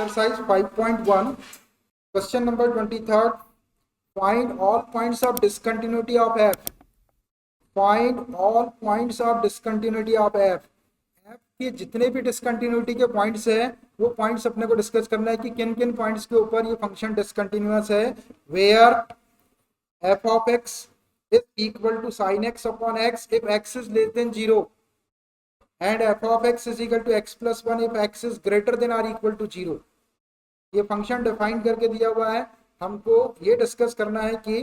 exercise 5.1 question number 23rd. Find all points of discontinuity of f. Find all points of discontinuity of f. f के जितने भी discontinuity के points है वो points अपने को डिस्कस करना है कि किन किन पॉइंट्स के ऊपर ये फंक्शन डिसकंटिन्यूअस है. Where f of x is equal to sin x upon x if x is less than 0 and f of x is equal to x plus 1 if x is greater than or equal to 0. ये function define करके दिया हुआ है. हमको ये discuss करना है कि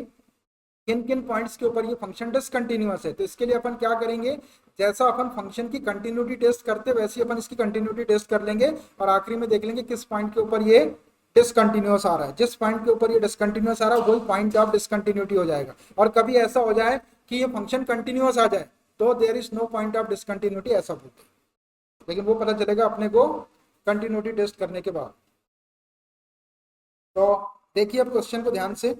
किन किन पॉइंट्स के ऊपर ये फंक्शन डिसकंटिन्यूअस है. तो इसके लिए अपन क्या करेंगे, जैसा अपन फंक्शन की कंटिन्यूटी टेस्ट करते हैं वैसे अपन इसकी कंटिन्यूटी टेस्ट कर लेंगे और आखिरी में देख लेंगे किस पॉइंट के ऊपर ये डिसकंटिन्यूअस आ रहा है. जिस पॉइंट के ऊपर ये डिसकंटिन्यूअस आ रहा है वही पॉइंट ऑफ डिसकंटिन्यूटी हो जाएगा. और कभी ऐसा हो जाए कि ये फंक्शन कंटिन्यूअस आ जाए तो there is no point of discontinuity, ऐसा बोलते हैं. लेकिन वो पता चलेगा अपने को कंटिन्यूटी टेस्ट करने के बाद. तो देखिए अब क्वेश्चन को ध्यान से.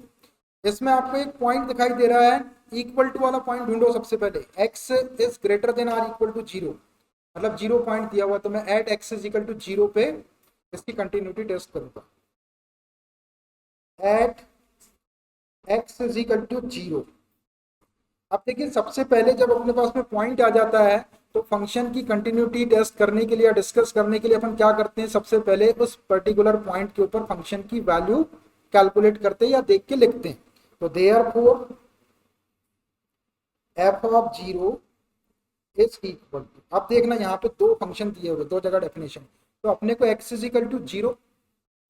इसमें आपको एक पॉइंट दिखाई दे रहा है, इक्वल टू वाला पॉइंट ढूंढो. सबसे पहले x is greater than or equal to 0, मतलब 0 पॉइंट दिया हुआ तो मैं at x is equal to 0 पे इसकी कंटिन्यूटी टेस्ट करूंगा. At x is equal to 0. अब देखिए सबसे पहले जब अपने पास में पॉइंट आ जाता है तो फंक्शन की कंटिन्यूटी टेस्ट करने के लिए या डिस्कस करने के लिए अपन क्या करते हैं, सबसे पहले उस पर्टिकुलर पॉइंट के ऊपर फंक्शन की वैल्यू कैलकुलेट करते हैं या देख के लिखते हैं. तो therefore f of 0 is equal to, अब देखना यहाँ पे दो फंक्शन दिए हुए, दो जगह डेफिनेशन. तो अपने को x इज इक्वल टू 0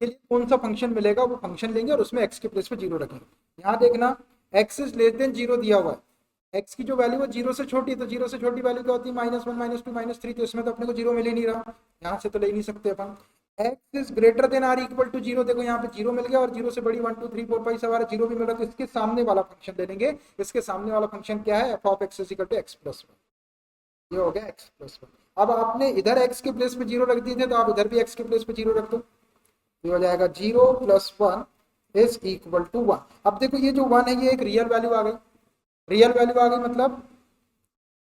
के लिए कौन सा फंक्शन मिलेगा वो फंक्शन लेंगे और उसमें x के प्लेस पे 0 रखेंगे. यहाँ देखना x इज लेस देन 0 दिया हुआ है. x की जो वैल्यू है 0 से छोटी, तो 0 से छोटी वैल्यू क्या होती है -1 -2 -3. तो इसमें तो अपने को 0 मिल ही नहीं रहा, यहाँ से तो ले नहीं सकते अपन. x is greater than or equal to 0, देखो यहाँ पे 0 मिल गया और 0 से बड़ी 1 2 3 4 5 हमारा 0 भी मिल रहा. तो इसके सामने वाला फंक्शन ले लेंगे. इसके सामने वाला फंक्शन क्या है, f of x is equal to x plus 1. ये हो गया x प्लस 1. अब आपने इधर x के प्लेस पे 0 रख दिए थे तो आप इधर भी x के प्लेस पे 0 रख दो. ये हो जाएगा 0 प्लस 1 इज इक्वल टू 1. अब देखो ये जो 1 है ये एक रियल वैल्यू आ गई. रियल वैल्यू आ गई मतलब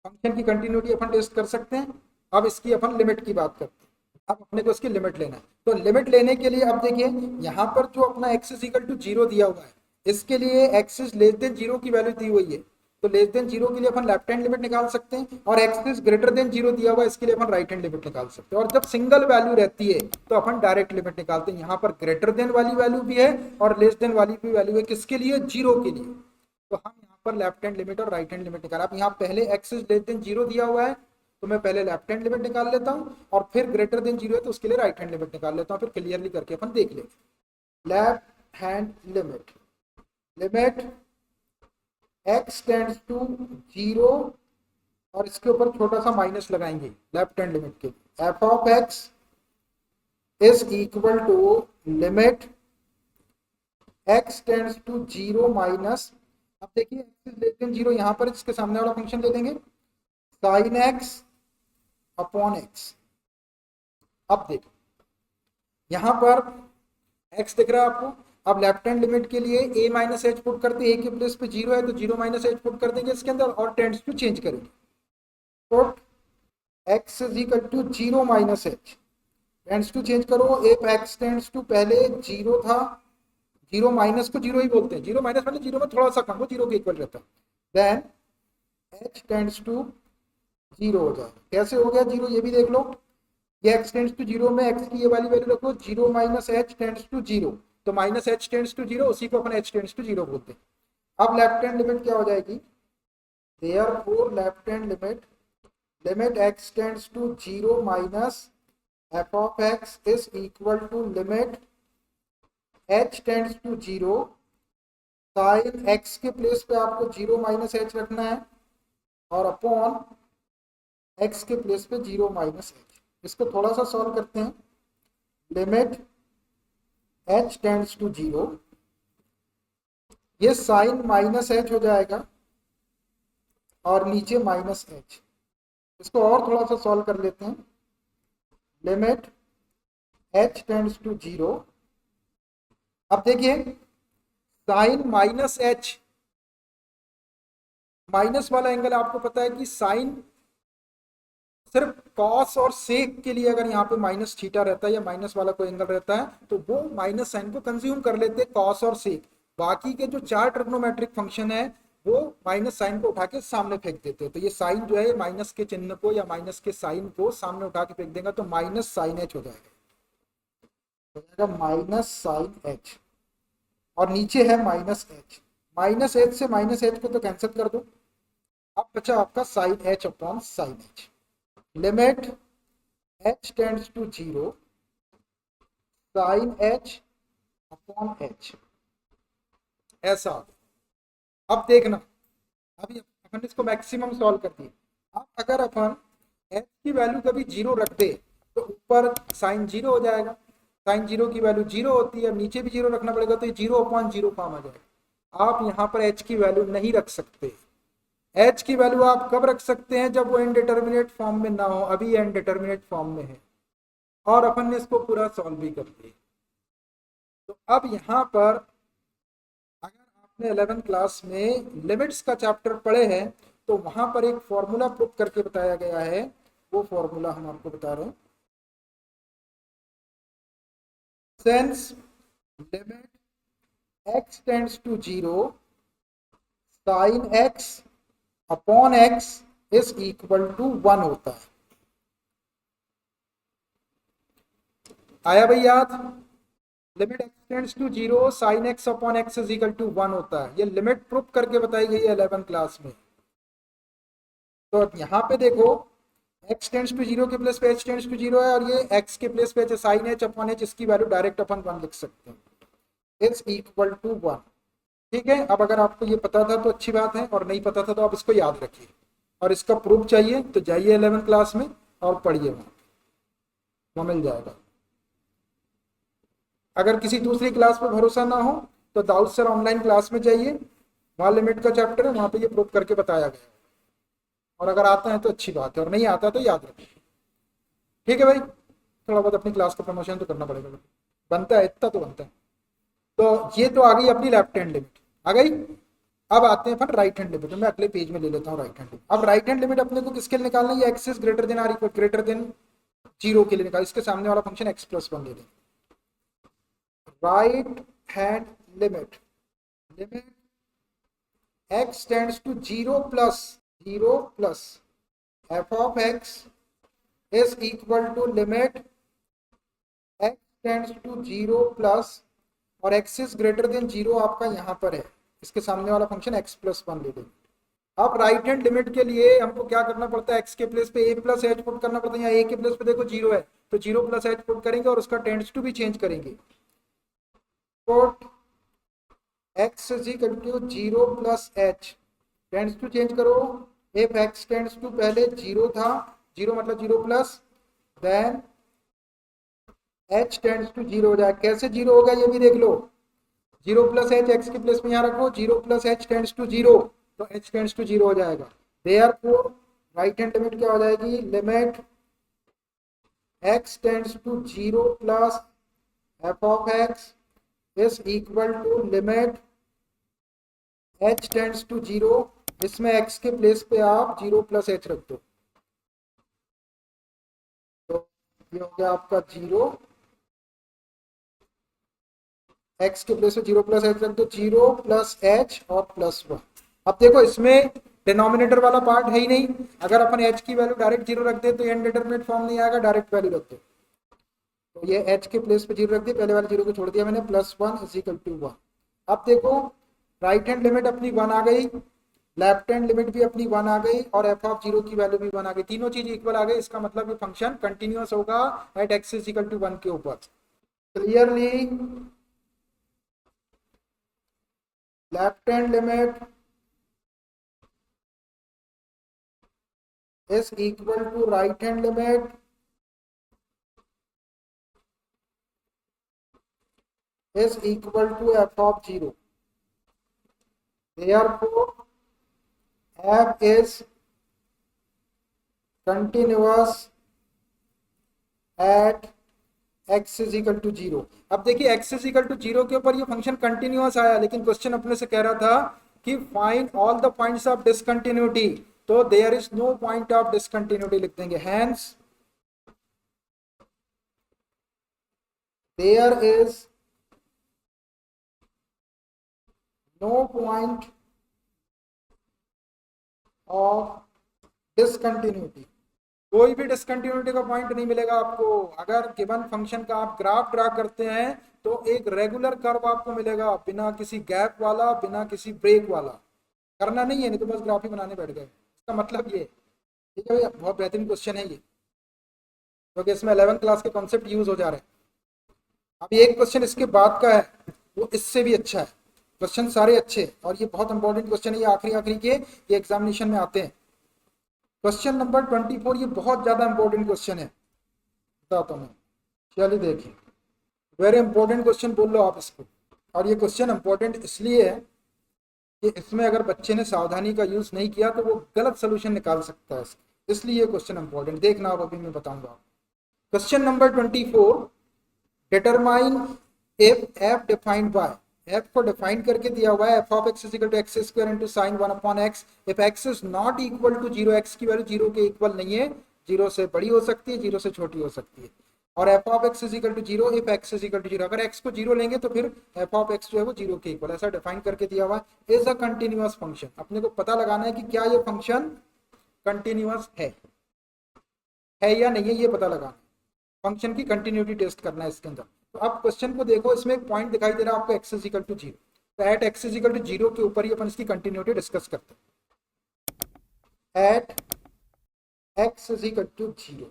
फंक्शन की कंटिन्यूटी अपन टेस्ट कर सकते हैं. अब इसकी अपन लिमिट की बात करते हैं. अब अपने को इसकी लिमिट लेना है. तो लिमिट लेने के लिए अब देखिए यहाँ पर जो अपना x इज इक्वल टू 0 दिया हुआ है, इसके लिए x इज लेस देन 0 की वैल्यू दी हुई है. तो लेस देन 0 के लिए अपन लेफ्ट हैंड लिमिट निकाल सकते हैं और x इज ग्रेटर देन 0 दिया हुआ है, इसके लिए अपन राइट हैंड लिमिट निकाल सकते हैं. और जब सिंगल वैल्यू रहती है तो अपन डायरेक्ट लिमिट निकालते हैं. यहाँ पर ग्रेटर देन वाली वैल्यू भी है और लेस देन वाली भी वैल्यू है. किसके लिए, 0 के लिए. तो हम यहाँ पर लेफ्ट हैंड लिमिट और राइट हैंड लिमिट निकाला. अब यहाँ पहले x इज लेस देन 0 दिया हुआ है तो मैं पहले लेफ्ट हैंड लिमिट निकाल लेता हूँ और फिर ग्रेटर देन 0 है तो उसके लिए राइट हैंड लिमिट निकाल लेता हूँ. फिर क्लियरली करके अपन देख ले. Left hand limit, limit x tends to 0 और इसके ऊपर छोटा सा माइनस लगाएंगे लेफ्ट हैंड लिमिट के. f of x is equal to limit x tends to 0 minus, अब देखिए x इज लेस देन 0, यहाँ पर इसके सामने वाला फंक्शन ले लेंगे sin x अपॉन x. अब देखो यहाँ पर x दिख रहा है आपको. अब लेफ्ट हैंड लिमिट के लिए a माइनस एच पुट करते हैं. a के प्लेस पे 0 है तो 0 माइनस एच पुट कर देंगे इसके अंदर और टेंड्स टू चेंज करेंगे. Put x is equal to 0 minus h, tends to change करो. इफ x टेंड्स टू, पहले 0 था, 0 माइनस को 0 ही बोलते हैं. 0 माइनस मतलब 0 में थोड़ा सा कम, वो 0 के इक्वल रहता है. देन h टेंड्स टू 0 हो जाएगा. कैसे हो गया 0 ये भी देख लो. ये x टेंड्स टू 0 में x की ये वाली वैल्यू रखो, 0 माइनस h टेंड्स टू 0, तो माइनस h टेंड्स टू 0, उसी को अपन h टेंड्स टू 0 बोलते हैं. अब लेफ्ट हैंड लिमिट क्या हो जाएगी, therefore left hand limit, limit x tends to 0 minus f of x is equal to limit h tends to 0 sine x के place पे आपको 0 माइनस h रखना है और अपॉन x के प्लेस पे 0 माइनस h. इसको थोड़ा सा सॉल्व करते हैं. लिमिट h टेंड्स टू 0, ये साइन माइनस h हो जाएगा और नीचे माइनस h. इसको और थोड़ा सा सॉल्व कर लेते हैं. लिमिट h टेंड्स टू 0, अब देखिए साइन माइनस h, माइनस वाला एंगल आपको पता है कि साइन सिर्फ कॉस और सेक के लिए अगर यहाँ पे माइनस थीटा रहता है या माइनस वाला कोई एंगल रहता है तो वो माइनस साइन को कंज्यूम कर लेते हैं कॉस और सेक। बाकी के जो चार ट्रिग्नोमेट्रिक फंक्शन है वो माइनस साइन को उठा के सामने फेंक देते हैं। तो ये साइन जो है माइनस के चिन्ह को या माइनस के साइन को सामने उठा के फेंक देगा तो माइनस साइन एच हो जाएगा, माइनस साइन एच। और नीचे है माइनस एच, माइनस एच से माइनस एच को तो कैंसिल कर दो, अब बचा आपका sine h upon sine h. Limit h tends to zero, sine h upon h, ऐसा। अब देखना, अभी अपन इसको मैक्सिमम सॉल्व कर दिए। अब अगर अपन एच की वैल्यू कभी जीरो रख दे तो ऊपर साइन जीरो हो जाएगा, साइन जीरो की वैल्यू जीरो होती है, नीचे भी जीरो रखना पड़ेगा तो ये जीरो अपॉन जीरो फॉर्म आ जाएगा। आप यहाँ पर एच की वैल्यू नहीं रख सकते। एच की वैल्यू आप कब रख सकते हैं, जब वो इनडिटर्मिनेट फॉर्म में ना हो। अभी इनडिटर्मिनेट फॉर्म में है और अपन ने इसको पूरा सॉल्व भी कर दिया। तो अब यहाँ पर अगर आपने 11th क्लास में लिमिट्स का चैप्टर पढ़े हैं तो वहां पर एक फॉर्मूला प्रूव करके बताया गया है, वो फॉर्मूला हम आपको बता रहे हैं। Since limit x tends to 0, sin x upon x is equal to 1 होता है। आया भाई याद? Limit x tends to 0, sin x upon x is equal to 1 होता है। ये लिमिट प्रूव करके बताई गई है 11th क्लास में। तो यहाँ पे देखो x टेंड्स टू 0 के प्लेस पे h टेंड्स टू 0 है और ये x के प्लेस पे sin h अपॉन h, इसकी वैल्यू डायरेक्ट अपन 1 लिख सकते हैं, इज इक्वल टू 1। ठीक है, अब अगर आपको ये पता था तो अच्छी बात है, और नहीं पता था तो आप इसको याद रखिए। और इसका प्रूफ चाहिए तो जाइए 11th क्लास में और पढ़िए, वहाँ मिल जाएगा। अगर किसी दूसरी क्लास पे भरोसा ना हो तो दाऊद सर ऑनलाइन क्लास में जाइए, वहाँ लिमिट का चैप्टर है, वहाँ पे ये प्रूफ करके बताया गया है। और अगर आता है तो अच्छी बात है, और नहीं आता तो याद रखिए। ठीक है भाई, थोड़ा बहुत अपनी क्लास का प्रमोशन तो करना पड़ेगा, बनता है इतना तो बनता है। तो ये तो आ गई अपनी लेफ्ट हैंड लिमिट आ गई। अब आते हैं अपन राइट हैंड लिमिट। मैं अगले पेज में ले लेता हूँ राइट हैंड लिमिट। अब राइट हैंड लिमिट अपने को किसके लिए निकालना है, x is greater than or equal greater than 0 के लिए निकाल। इसके सामने वाला फंक्शन x प्लस 1 ले लें। Right hand limit, limit x tends to 0 plus f of x is equal to limit x tends to 0 plus, और x इज ग्रेटर देन 0 आपका यहाँ पर है, इसके सामने वाला फंक्शन x प्लस 1 ले लेंगे। अब राइट हैंड लिमिट के लिए हमको क्या करना पड़ता है, x के प्लेस पे a प्लस एच पुट करना पड़ता है। यहाँ a के प्लेस पे देखो 0 है तो 0 प्लस एच पुट करेंगे और उसका टेंड्स टू भी चेंज करेंगे। Put x is equal to 0 plus h, tends to change करो। इफ x टेंड्स टू पहले 0 था, 0 मतलब 0 plus, then h tends to 0 हो जाए। कैसे 0 होगा ये भी देख लो, 0 प्लस एच एक्स के प्लेस में यहाँ रखो, 0 प्लस एच टेंड्स टू 0 तो h टेंड्स टू 0 हो जाएगा। देयरफॉर राइट हैंड लिमिट क्या हो जाएगी, limit x tends to 0 plus f of x is equal to limit h tends to 0, इसमें x के प्लेस पे आप 0 प्लस h रख दो तो ये हो गया आपका 0, x के प्लेस पे 0 प्लस एच रख दो, 0 प्लस एच और प्लस 1। अब देखो इसमें डिनोमिनेटर वाला पार्ट है ही नहीं, अगर अपन h की वैल्यू डायरेक्ट 0 रख दे तो इनडिटरमिनेट फॉर्म नहीं आएगा, डायरेक्ट वैल्यू रख दो। तो ये h के प्लेस पे 0 रख दिया, पहले वाले 0 को छोड़ दिया मैंने, प्लस 1 इज इक्वल टू 1। अब देखो राइट हैंड लिमिट अपनी 1 आ गई, लेफ्ट हैंड लिमिट भी अपनी 1 आ गई, और एफ ऑफ 0 की वैल्यू भी 1 आ गई, तीनों चीज इक्वल आ गई। इसका मतलब ये फंक्शन कंटिन्यूअस होगा at x is equal to 1 के ऊपर। Clearly left hand limit is equal to right hand limit is equal to f of 0. Therefore f is continuous at x is equal to 0। अब देखिए x is equal to 0 के ऊपर ये function continuous आया, लेकिन question अपने से कह रहा था कि find all the points of discontinuity. तो there is no point of discontinuity लिख देंगे, hence there is no point of discontinuity, कोई भी डिसकंटिन्यूटी का पॉइंट नहीं मिलेगा आपको। अगर गिवन फंक्शन का आप ग्राफ ड्रा करते हैं तो एक रेगुलर कर्व आपको मिलेगा, बिना किसी गैप वाला, बिना किसी ब्रेक वाला। करना नहीं है, नहीं तो बस ग्राफ ही बनाने बैठ गए, इसका मतलब ये। ठीक है भैया, बहुत बेहतरीन क्वेश्चन है ये, क्योंकि इसमें 11th क्लास के कॉन्सेप्ट यूज हो जा रहे हैं। अभी एक क्वेश्चन इसके बाद का है, वो इससे भी अच्छा है। क्वेश्चन सारे अच्छे हैं और ये बहुत इंपॉर्टेंट क्वेश्चन है, ये आखिरी आखिरी के ये एग्जामिनेशन में आते हैं। क्वेश्चन नंबर 24, ये बहुत ज्यादा इंपॉर्टेंट क्वेश्चन है, बताता हूँ मैं। चलिए देखिए, वेरी इंपॉर्टेंट क्वेश्चन बोल लो आप इसको। और ये क्वेश्चन इंपॉर्टेंट इसलिए है कि इसमें अगर बच्चे ने सावधानी का यूज नहीं किया तो वो गलत सोल्यूशन निकाल सकता है, इसलिए ये क्वेश्चन इंपॉर्टेंट। देखना आप, अभी मैं बताऊंगा। Question number 24, determine if f defined by, f को डिफाइन करके दिया हुआ है, f of x is equal to x square into sine 1 upon x, if x is not equal to 0, x की वैल्यू 0 के इक्वल नहीं है, 0 से बड़ी हो सकती है, 0 से छोटी हो सकती है। और f of x is equal to 0 if x is equal to 0, अगर एक्स को 0 लेंगे तो फिर एफ ऑफ एक्स जो है वो 0 के इक्वल, ऐसा डिफाइन करके दिया हुआ है। इज अ कंटिन्यूअस फंक्शन, अपने को पता लगाना है कि क्या ये फंक्शन कंटिन्यूअस है या नहीं है, ये पता लगाना है। फंक्शन की कंटिन्यूटी टेस्ट करना है इसके अंदर। तो आप क्वेश्चन को देखो, इसमें एक पॉइंट दिखाई दे रहा है आपको, एक्स इज इक्वल टू 0, तो at x is equal to 0 के ऊपर ही अपन इसकी कंटिन्यूटी डिस्कस करते हैं। At x is equal to 0,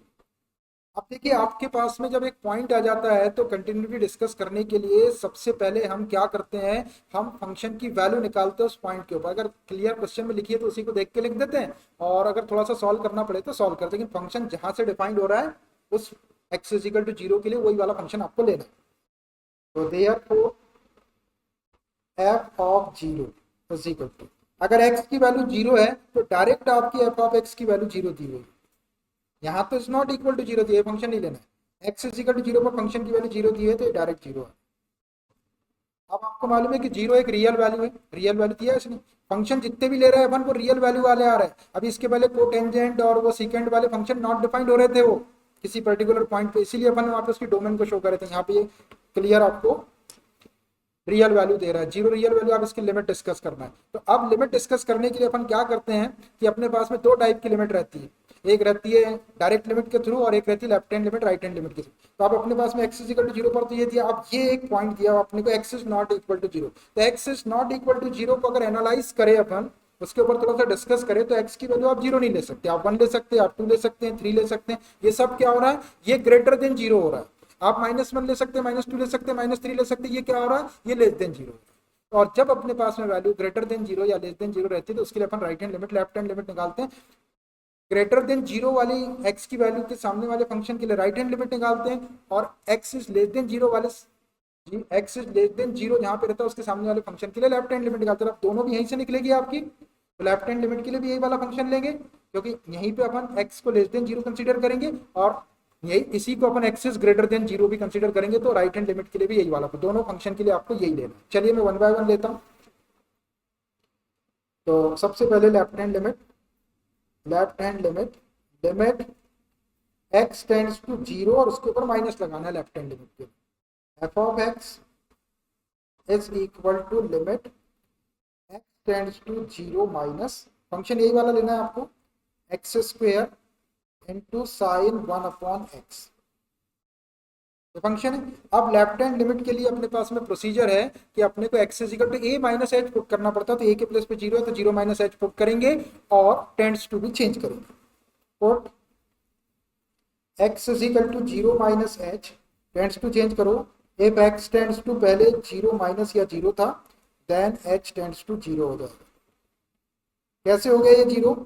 अब देखिए आपके पास में जब एक पॉइंट आ जाता है तो कंटिन्यूटी डिस्कस करने के लिए सबसे पहले हम क्या करते हैं, हम फंक्शन की वैल्यू निकालते हैं उस पॉइंट के ऊपर। अगर क्लियर क्वेश्चन में लिखी है तो उसी को देख के लिख देते हैं, और अगर थोड़ा सा सॉल्व करना पड़े तो सॉल्व करते हैं। लेकिन फंक्शन जहां से डिफाइंड हो रहा है उस एक्स इज इक्वल टू 0 के लिए वही वाला फंक्शन आपको लेना है। तो therefore f of 0 is equal to, अगर x की वैल्यू 0 है तो डायरेक्ट आपकी एफ ऑफ x की वैल्यू 0 दी हुई है। यहाँ तो इज नॉट इक्वल टू 0 दिए, फंक्शन नहीं लेना है। x इज इक्वल टू 0 पर फंक्शन की वैल्यू 0 दी है तो डायरेक्ट 0 है। अब आपको मालूम है कि 0 एक रियल वैल्यू है, रियल वैल्यू दिया है इसने। फंक्शन जितने भी ले रहे हैं अपन वो रियल वैल्यू वाले आ रहे हैं। अभी इसके पहले कोटेंजेंट और वो सीकेंड वाले फंक्शन नॉट डिफाइंड हो रहे थे वो किसी पर्टिकुलर पॉइंट पे, इसीलिए अपन वहाँ पे उसकी डोमेन को शो कर रहे थे। यहाँ पे ये क्लियर आपको रियल वैल्यू दे रहा है, 0 रियल वैल्यू, आप इसकी लिमिट डिस्कस करना है। तो अब लिमिट डिस्कस करने के लिए अपन क्या करते हैं कि अपने पास में दो टाइप की लिमिट रहती है, एक रहती है डायरेक्ट लिमिट के थ्रू और एक रहती है left hand limit right hand limit के थ्रू। तो आप अपने पास में एक्स इज इक्वल टू 0 पर तो ये दिया, अब ये एक पॉइंट दिया अपने को x is not equal to 0, तो x is not equal to 0 को अगर एनालाइज करें अपन, उसके ऊपर थोड़ा सा डिस्कस करें, तो एक्स की वैल्यू आप 0 नहीं ले सकते, आप 1 ले सकते हैं, आप 2 ले सकते हैं, 3 ले सकते हैं। ये सब क्या हो रहा है, ये ग्रेटर देन 0 हो रहा है। आप -1 ले सकते हैं, -2 ले सकते हैं, -3 ले सकते हैं, ये क्या हो रहा है, ये लेस देन 0। और जब अपने पास में वैल्यू ग्रेटर देन 0 या लेस देन 0 रहती है तो उसके लिए अपन right hand limit left hand limit निकालते हैं। ग्रेटर देन 0 वाली x की वैल्यू के सामने वाले फंक्शन के लिए राइट हैंड लिमिट निकालते हैं, और x इज लेस देन 0 वाले x इज लेस देन 0 जहां पे रहता है उसके सामने वाले फंक्शन के लिए लेफ्ट हैंड लिमिट निकालते हैं। अब दोनों भी यहीं से निकलेगी आपकी, तो लेफ्ट हैंड लिमिट के लिए भी यही वाला फंक्शन लेंगे, क्योंकि यहीं पे अपन x को लेस देन 0 कंसीडर करेंगे और यही इसी को अपन x इज ग्रेटर देन 0 भी कंसीडर करेंगे, तो राइट हैंड लिमिट के लिए भी यही वाला, दोनों फंक्शन के लिए आपको यही लेना है। चलिए मैं 1 बाय 1 लेता हूं। तो सबसे पहले left hand limit limit x tends to 0 और उसके ऊपर माइनस लगाना है लेफ्ट हैंड लिमिट के। f of x is equal to limit x tends to 0 minus, function यही वाला लेना है आपको, x square into sine 1 upon x, function है। अब लेफ्ट हैंड लिमिट के लिए अपने पास में प्रोसीजर है कि अपने को x is equal to a minus h put करना पड़ता है, तो a के प्लेस पे 0 है तो 0 माइनस एच पुट करेंगे और टेंड्स टू भी चेंज करेंगे। Put x is equal to 0 minus h, tends to change करो, इफ x टेंड्स टू पहले 0 माइनस या 0 था, देन h टेंड्स टू 0 हो जाएगा। कैसे हो गया ये 0,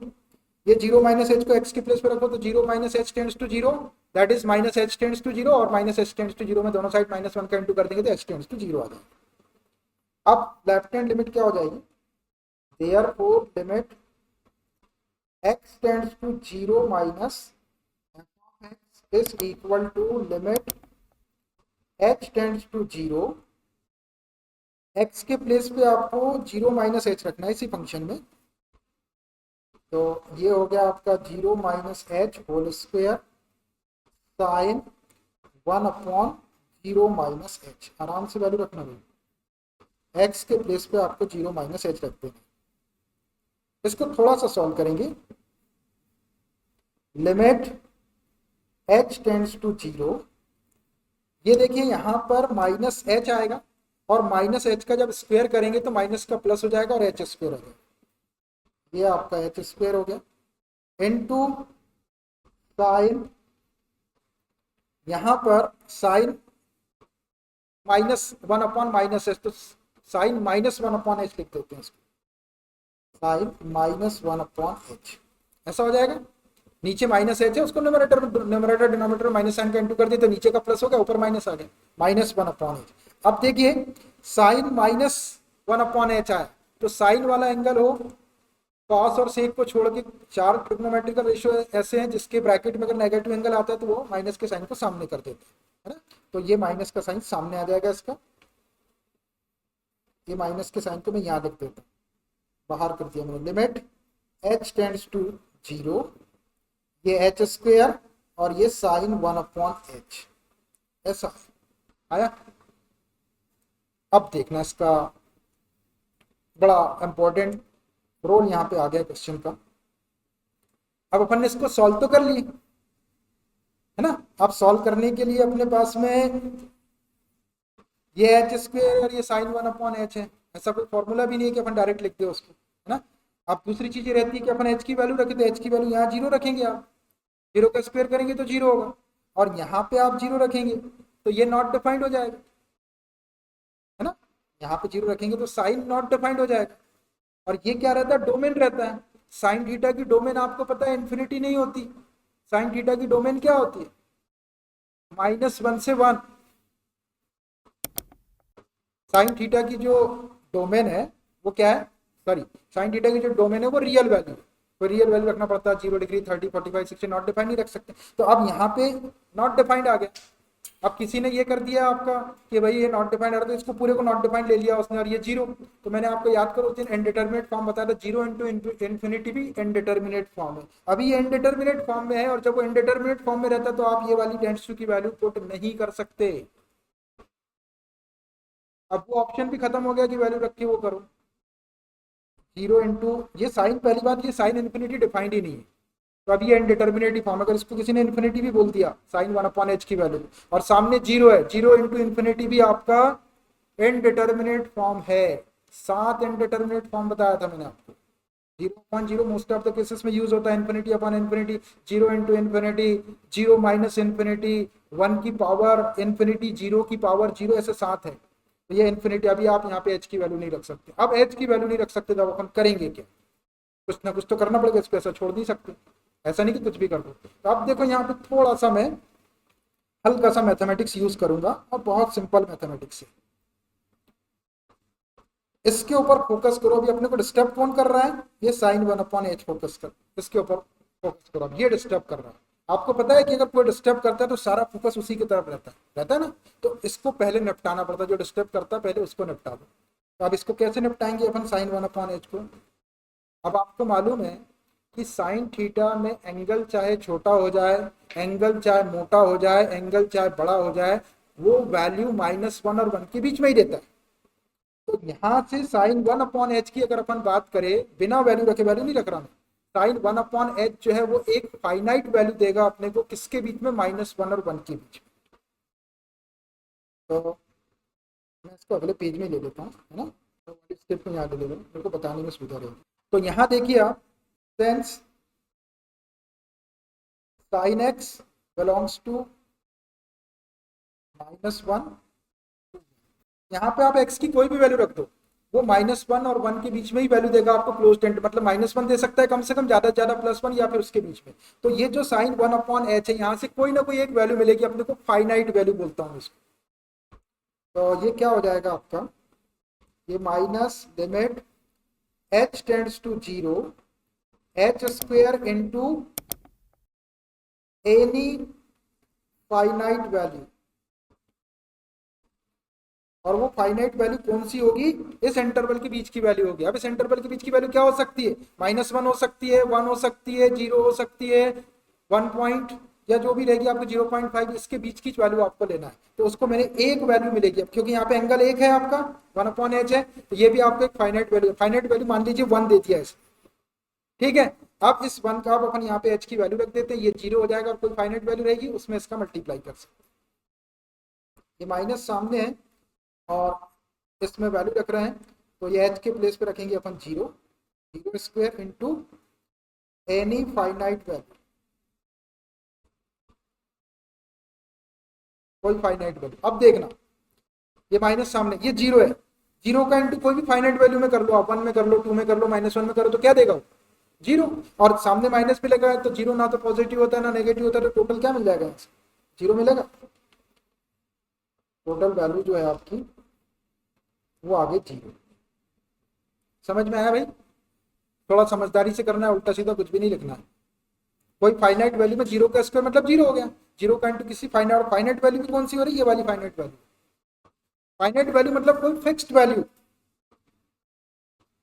ये 0 माइनस एच को x के प्लेस पे रखो तो 0 minus h tends to 0, that is minus h tends to 0, और माइनस एच टेंड्स टू 0 में दोनों साइड -1 का इंटू कर देंगे तो h टेंड्स टू 0 आ जाएगा। अब लेफ्ट हैंड लिमिट क्या हो जाएगी, therefore limit x tends to 0 minus f of x is equal to limit h tends to 0, x के प्लेस पे आपको 0 माइनस एच रखना है इसी फंक्शन में, तो ये हो गया आपका 0 minus h whole square sine 1/0 minus h. आराम से वैल्यू रखना भाई, एक्स के प्लेस पे आपको 0 माइनस एच रख देना। इसको थोड़ा सा सॉल्व करेंगे। लिमिट एच टेंड्स टू 0, ये देखिए यहाँ पर माइनस एच आएगा और माइनस एच का जब स्क्वायर करेंगे तो माइनस का प्लस हो जाएगा और एच स्क्वायर हो जाएगा। ये आपका एच स्क्वायर हो गया इनटू साइन, यहाँ पर साइन -1/-एच, तो साइन -1/एच लिख देते हैं इसको, साइन -1/एच ऐसा हो जाएगा। नीचे माइनस एच है, उसको न्यूमरेटर डिनोमिनेटर माइनस साइन का इंटू कर दिया तो नीचे का प्लस हो गया, ऊपर माइनस आ गया, -1/एच। अब देखिए साइन -1/एच आया तो साइन वाला एंगल हो, कॉस और सेक को छोड़ के 4 ट्रिग्नोमेट्रिकल रेशियो ऐसे हैं जिसके ब्रैकेट में अगर नेगेटिव एंगल आता है तो वो माइनस के साइन को सामने कर देते हैं, है ना। तो ये माइनस का साइन सामने आ जाएगा इसका, ये माइनस के साइन को मैं यहाँ लिख देता हूँ, बाहर कर दिया मैंने। लिमिट एच टेंड्स टू 0, ये एच स्क्वायर और ये साइन 1/एच ऐसा आया। अब देखना इसका बड़ा इंपॉर्टेंट रोल यहाँ पे आ गया क्वेश्चन का। अब अपन ने इसको सॉल्व तो कर लिए, है ना। अब सॉल्व करने के लिए अपने पास में ये एच स्क्वायर और ये साइन 1/एच है, ऐसा कोई फॉर्मूला भी नहीं है कि अपन डायरेक्ट लिख दे उसको, है ना। अब दूसरी चीज ये रहती है कि अपन एच की वैल्यू रखें तो एच की वैल्यू यहाँ 0 रखेंगे, आप 0 का स्क्वायर करेंगे तो 0 होगा और यहाँ पे आप 0 रखेंगे तो ये नॉट डिफाइंड हो जाएगा, है ना। यहाँ पे 0 रखेंगे तो साइन नॉट डिफाइंड हो जाएगा। और ये क्या रहता है, डोमेन रहता है। साइन थीटा की डोमेन आपको पता है इन्फिनिटी नहीं होती, साइन थीटा की डोमेन क्या होती है, -1 से 1। साइन थीटा की जो डोमेन है वो क्या है, सॉरी साइन थीटा की जो डोमेन है वो रियल वैल्यू, तो रियल वैल्यू रखना पड़ता है, 0 डिग्री 30 45 60, नॉट डिफाइंड नहीं रख सकते। तो अब यहाँ पे नॉट डिफाइंड आ गया। अब किसी ने ये कर दिया आपका कि भाई ये नॉट डिफाइंड आ रहा, तो इसको पूरे को नॉट डिफाइंड ले लिया उसने और ये 0। तो मैंने आपको याद करो उस दिन इनडिटरमिनेट फॉर्म बताया था, 0 × इन्फिनिटी भी इनडिटरमिनेट फॉर्म है। अभी ये इनडिटरमिनेट फॉर्म में है और जब वो इनडिटरमिनेट फॉर्म में रहता है तो आप ये वाली टेंड्स टू की वैल्यू पुट नहीं कर सकते। अब वो ऑप्शन भी खत्म हो गया कि वैल्यू रख के वो करो। 0 इंटू ये साइन, पहली बात ये साइन इन्फिनिटी डिफाइंड ही नहीं है, तो अब ये इनडिटरमिनेट फॉर्म, अगर इसको किसी ने इन्फिनिटी भी बोल दिया साइन 1/एच की वैल्यू और सामने 0 है, 0 × इन्फिनिटी भी आपका इनडिटरमिनेट फॉर्म है। 7 इनडिटरमिनेट फॉर्म बताया था मैंने आपको। 0/0 मोस्ट ऑफ द केसेस में यूज होता है, infinity upon infinity, 0 × infinity, 0 minus infinity, 1 की पावर इन्फिनिटी, 0 की पावर 0, ऐसे 7 है। तो ये इन्फिनिटी, अभी आप यहाँ पे एच की वैल्यू नहीं रख सकते। अब एच की वैल्यू नहीं रख सकते तो अपन करेंगे क्या, कुछ ना कुछ तो करना पड़ेगा, इसको ऐसा छोड़ नहीं सकते, ऐसा नहीं कि कुछ भी कर दो। तो अब देखो यहाँ पे थोड़ा सा मैं हल्का सा मैथमेटिक्स यूज करूंगा और बहुत सिंपल मैथमेटिक्स है, इसके ऊपर फोकस करो। अभी अपने को डिस्टर्ब कौन कर रहा है, ये साइन 1/एच फोकस कर, इसके ऊपर फोकस करो। अब ये डिस्टर्ब कर रहा है, आपको पता है कि अगर कोई डिस्टर्ब करता है तो सारा फोकस उसी की तरफ रहता है ना, तो इसको पहले निपटाना पड़ता है, जो डिस्टर्ब करता है पहले उसको निपटा दो। तो अब इसको कैसे निपटाएंगे अपन साइन 1/एच को। अब आपको मालूम है कि साइन थीटा में एंगल चाहे छोटा हो जाए, एंगल चाहे मोटा हो जाए, एंगल चाहे बड़ा हो जाए, वो वैल्यू -1 और 1 के बीच में ही देता है। तो यहाँ से साइन 1/एच की अगर अपन बात करें, बिना वैल्यू रखे, वैल्यू नहीं रख रहा मैं, साइन 1/एच जो है वो एक फाइनाइट वैल्यू देगा अपने को, किसके बीच में, -1 और 1 के बीच में। तो मैं इसको अगले पेज में ले लेता हूँ, है ना, तो स्टेप में यहाँ ले लेता हूँ, मेरे को बताने में सुविधा रहेगी। तो यहाँ देखिए आप, since sine x belongs to -1, यहाँ पे आप x की कोई भी वैल्यू रख दो, वो -1 और 1 के बीच में ही वैल्यू देगा आपको, क्लोज एंड, मतलब -1 दे सकता है कम से कम, ज्यादा से ज्यादा +1 या फिर उसके बीच में। तो ये जो साइन 1/h है, यहाँ से कोई ना कोई एक वैल्यू मिलेगी अपने को, फाइनाइट वैल्यू बोलता हूँ इसको। तो ये क्या हो जाएगा आपका, ये minus limit h tends to 0 h square into any finite value, और वो फाइनाइट वैल्यू कौन सी होगी, इस इंटरवल के बीच की वैल्यू होगी। अब इस इंटरवल के बीच की वैल्यू क्या हो सकती है, -1 हो सकती है, 1 हो सकती है, 0 हो सकती है, 1 पॉइंट या जो भी रहेगी आपको 0.5, इसके बीच की वैल्यू आपको लेना है। तो उसको मैंने एक वैल्यू मिलेगी, अब क्योंकि यहाँ पे एंगल एक है आपका 1/h है, तो ये भी आपको एक फाइनाइट वैल्यू मान लीजिए 1 दे दिया है, ठीक है। अब इस 1 का अब अपन यहाँ पे h की वैल्यू रख देते हैं, ये 0 हो जाएगा, कोई फाइनाइट वैल्यू रहेगी उसमें इसका मल्टीप्लाई कर सकते हैं। ये माइनस सामने है और इसमें वैल्यू रख रहे हैं, तो ये h के प्लेस पे रखेंगे अपन 0, 0 square into any finite value, कोई फाइनाइट वैल्यू। अब देखना ये माइनस सामने, ये 0 है, 0 का इंटू कोई भी फाइनाइट वैल्यू में कर लो, आप 1 में कर लो, 2 में कर लो, -1 में करो, तो क्या देगा वो 0। और सामने माइनस भी लगा है, तो 0 ना तो पॉजिटिव होता है ना नेगेटिव होता है, तो टोटल क्या मिल जाएगा, 0 मिलेगा। टोटल वैल्यू जो है आपकी वो आगे 0। समझ में आया भाई, थोड़ा समझदारी से करना है, उल्टा सीधा कुछ भी नहीं लिखना है। कोई फाइनाइट वैल्यू में 0 का स्क्वायर मतलब 0 हो गया, 0 का इंटू किसी फाइनाइट, फाइनाइट वैल्यू भी कौन सी हो रही है, ये वाली फाइनाइट वैल्यू। फाइनाइट वैल्यू मतलब कोई फिक्स्ड वैल्यू,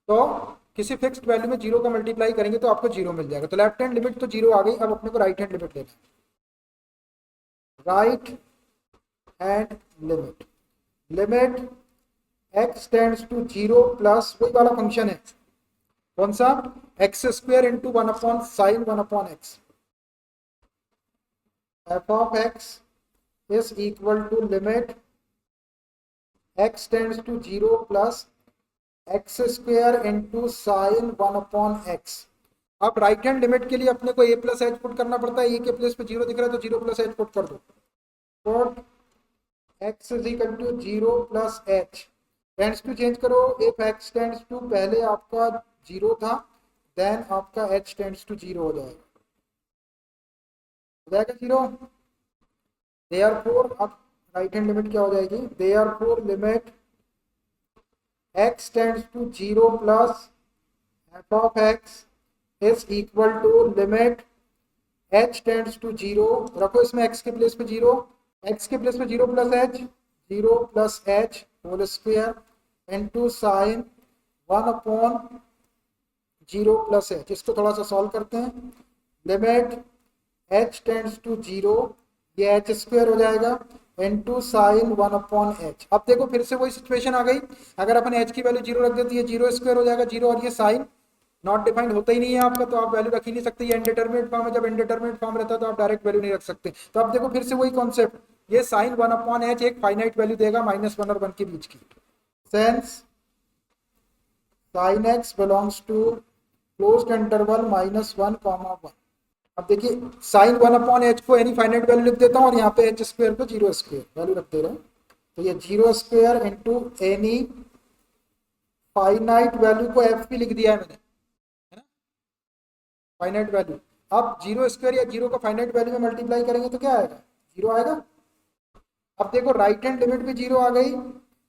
तो किसी फिक्स्ड वैल्यू में 0 का मल्टीप्लाई करेंगे तो आपको 0 मिल जाएगा। तो लेफ्ट हैंड लिमिट तो 0 आ गई, अब अपने को राइट हैंड लिमिट लेना है। Right hand limit, limit x tends to 0 plus वही वाला फंक्शन है, कौन सा, x square into 1/sin 1/x, f of x is equal to limit x tends to 0 plus x square into sign 1/x। अब right hand limit के लिए अपने को a प्लस एच पुट करना पड़ता है, a के प्लेस पे 0 दिख रहा है तो 0 प्लस एच पुट कर दो, put x is equal to 0 plus h, tends to change करो, इफ x टेंड्स टू पहले आपका 0 था, देन आपका h टेंड्स टू 0 हो जाएगा, 0। देयरफॉर अब राइट हैंड लिमिट क्या हो जाएगी, therefore limit x tends to 0 plus f of x is equal to limit h tends to 0, रखो इसमें x के प्लेस पे 0, x के प्लेस पे 0 plus h, 0 plus h whole square into sine 1/0 plus h। इसको थोड़ा सा सॉल्व करते हैं, लिमिट h टेंड्स टू 0, ये h स्क्वायर हो जाएगा इंटू साइन 1/h। अब देखो फिर से वही सिचुएशन आ गई, अगर अपन h की वैल्यू 0 रख देती है 0 स्क्वायर हो जाएगा 0, और ये साइन नॉट डिफाइंड होता ही नहीं है आपका, तो आप वैल्यू रख ही नहीं सकते, ये इनडिटरमिनेट फॉर्म है, जब इनडिटरमिनेट फॉर्म रहता है तो आप डायरेक्ट वैल्यू नहीं रख सकते। तो अब देखो फिर से वही कॉन्सेप्ट, ये साइन 1/h एक फाइनाइट वैल्यू देगा -1 और 1 के बीच की, since sine x belongs to closed interval -1, 1। अब देखिए साइन 1/h को एनी फाइनाइट वैल्यू लिख देता हूँ, और यहाँ पे h स्क्वायर को 0 स्क्वायर वैल्यू रख दे रहे हैं, तो ये 0 square into any finite value को f भी लिख दिया है मैंने, है ना, फाइनाइट वैल्यू। अब 0 स्क्वायर या 0 का फाइनाइट वैल्यू में मल्टीप्लाई करेंगे तो क्या आएगा, 0 आएगा। अब देखो राइट हैंड लिमिट भी 0 आ गई,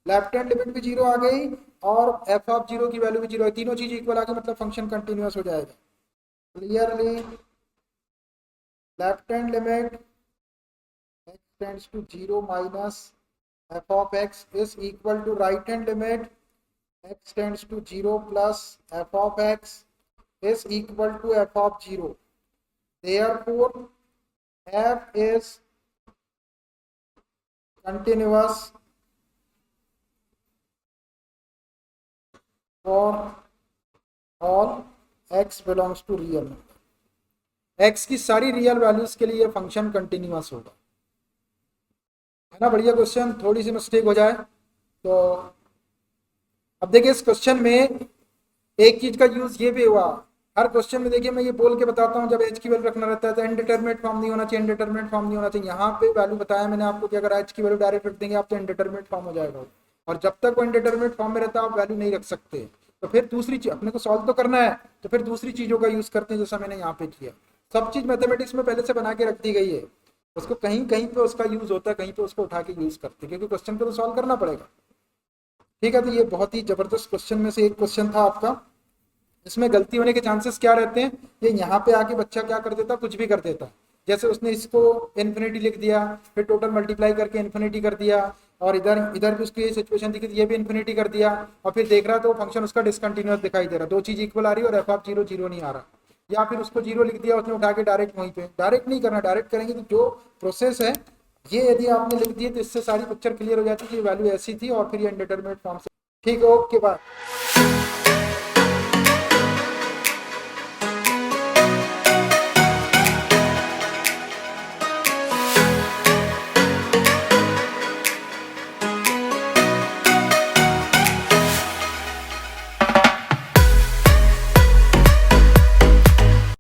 लेफ्ट हैंड लिमिट भी 0 आ गई, और f ऑफ 0 की वैल्यू भी 0 है, तीनों चीज इक्वल आ गई, मतलब फंक्शन कंटिन्यूअस हो जाएगा। Clearly left hand limit x tends to 0 minus f of x is equal to right hand limit x tends to 0 plus f of x is equal to f of 0. Therefore, f is continuous for all x belongs to real number. x की सारी real values के लिए function continuous होगा, है ना। बढ़िया question, थोड़ी सी mistake हो जाए तो। अब देखिए इस क्वेश्चन में एक चीज का यूज ये भी हुआ, हर क्वेश्चन में देखिए मैं ये बोल के बताता हूँ जब एच की वैल्यू रखना रहता है तो इनडिटरमिनेट फॉर्म नहीं होना चाहिए, इनडिटरमिनेट फॉर्म नहीं होना चाहिए। यहाँ पे वैल्यू बताया मैंने आपको कि अगर एच की वैल्यू डायरेक्ट रख देंगे आप तो इनडिटरमिनेट फॉर्म हो जाएगा, और जब तक वो इनडिटरमिनेट फॉर्म में रहता है आप वैल्यू नहीं रख सकते। तो फिर दूसरी चीज अपने को सॉल्व तो करना है, तो फिर दूसरी चीजों का यूज करते हैं, जैसा मैंने यहाँ पे किया। सब चीज मैथमेटिक्स में पहले से बना के रख दी गई है, उसको कहीं कहीं पे उसका यूज होता है, कहीं पे उसको उठा के यूज करते हैं, क्योंकि क्वेश्चन को तो सॉल्व करना पड़ेगा। ठीक है, तो ये बहुत ही जबरदस्त क्वेश्चन में से एक क्वेश्चन था आपका। इसमें गलती होने के चांसेस क्या रहते हैं, ये यहाँ पे आके बच्चा क्या कर देता, कुछ भी कर देता। जैसे उसने इसको इन्फिनिटी लिख दिया, फिर टोटल मल्टीप्लाई करके इन्फिनिटी कर दिया, और इधर इधर भी उसकी सिचुएशन दिखी, ये भी इन्फिनिटी कर दिया, और फिर देख रहा तो फंक्शन उसका डिसकंटिन्यूअस दिखाई दे रहा, दो चीज इक्वल आ रही है और एफ ऑफ जीरो जीरो नहीं आ रहा। या फिर उसको जीरो लिख दिया उसने उठा के डायरेक्ट वहीं पे, डायरेक्ट नहीं करना, डायरेक्ट करेंगे तो जो प्रोसेस है ये यदि आपने लिख दिए तो इससे सारी पिक्चर क्लियर हो जाती है कि वैल्यू ऐसी थी और फिर ये इंडिटरमिनेट फॉर्म से। ठीक है, ओके बाय।